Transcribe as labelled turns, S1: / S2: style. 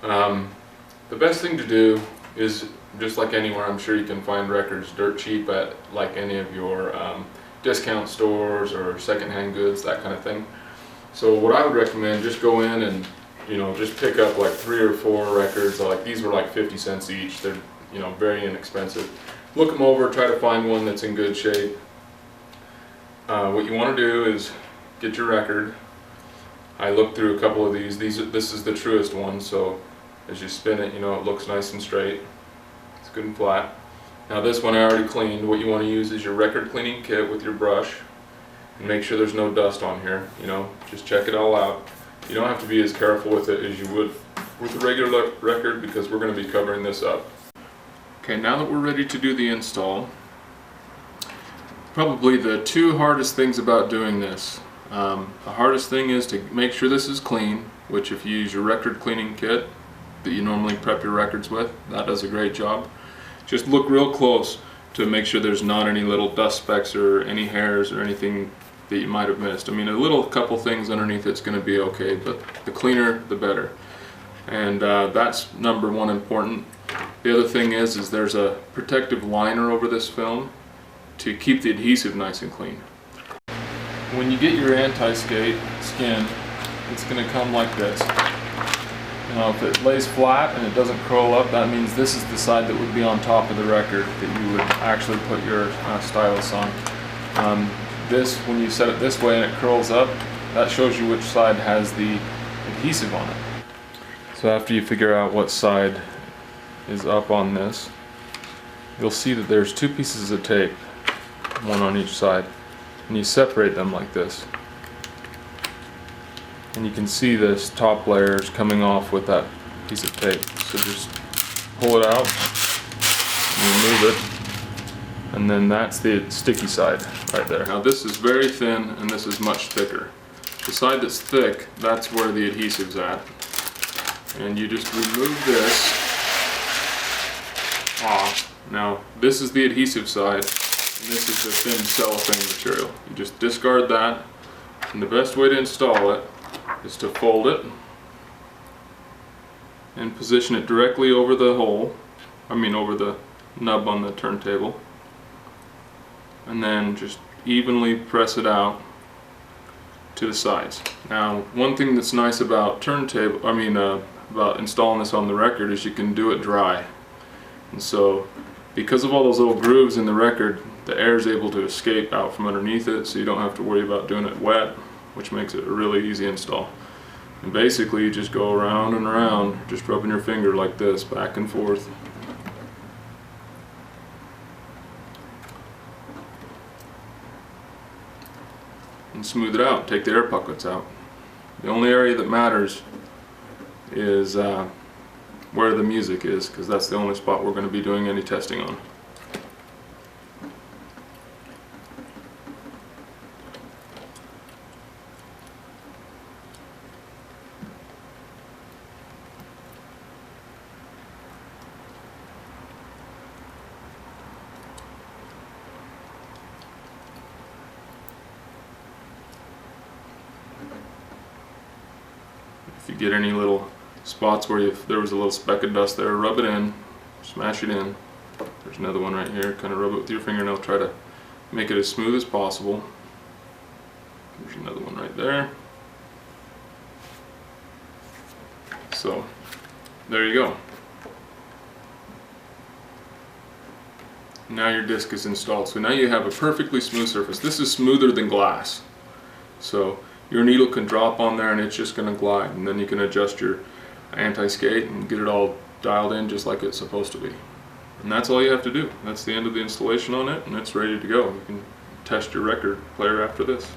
S1: The best thing to do is, just like anywhere, I'm sure you can find records dirt cheap at like any of your discount stores or secondhand goods, that kind of thing. So what I would recommend, just go in and just pick up like 3 or 4 records. Like these were like 50 cents each. They're very inexpensive. Look them over, try to find one that's in good shape. What you want to do is get your record. I looked through a couple of these. This is the truest one, so as you spin it, it looks nice and straight. It's good and flat. Now this one I already cleaned. What you want to use is your record cleaning kit with your brush, and make sure there's no dust on here. Just check it all out. You don't have to be as careful with it as you would with a regular record, because we're going to be covering this up. Okay, now that we're ready to do the install, probably the 2 hardest things about doing this. The hardest thing is to make sure this is clean, which if you use your record cleaning kit that you normally prep your records with, that does a great job. Just look real close to make sure there's not any little dust specks or any hairs or anything that you might have missed. I mean, a couple things underneath it's going to be okay, but the cleaner the better. And that's number 1 important. The other thing is there's a protective liner over this film to keep the adhesive nice and clean. When you get your anti-skate skin, it's going to come like this. If it lays flat and it doesn't curl up, that means this is the side that would be on top of the record that you would actually put your stylus on. When you set it this way and it curls up, that shows you which side has the adhesive on it. So after you figure out what side is up on this, you'll see that there's 2 pieces of tape, one on each side, and you separate them like this. And you can see this top layer is coming off with that piece of tape. So just pull it out, remove it, and then that's the sticky side right there. Now this is very thin and this is much thicker. The side that's thick, that's where the adhesive's at. And you just remove this off. Now this is the adhesive side, and this is the thin cellophane material. You just discard that, and the best way to install it is to fold it and position it directly over the hole, over the nub on the turntable, and then just evenly press it out to the sides. Now, one thing that's nice about about installing this on the record is you can do it dry. And so, because of all those little grooves in the record, the air is able to escape out from underneath it, so you don't have to worry about doing it wet, which makes it a really easy install. And basically you just go around and around, just rubbing your finger like this, back and forth. And smooth it out, take the air pockets out. The only area that matters is where the music is, because that's the only spot we're going to be doing any testing on. If you get any little spots where there was a little speck of dust there, rub it in, smash it in. There's another one right here. Kind of rub it with your fingernail, try to make it as smooth as possible. There's another one right there. So, there you go. Now your disc is installed. So now you have a perfectly smooth surface. This is smoother than glass. So your needle can drop on there and it's just going to glide, and then you can adjust your anti-skate and get it all dialed in just like it's supposed to be. And that's all you have to do. That's the end of the installation on it, and it's ready to go. You can test your record player after this.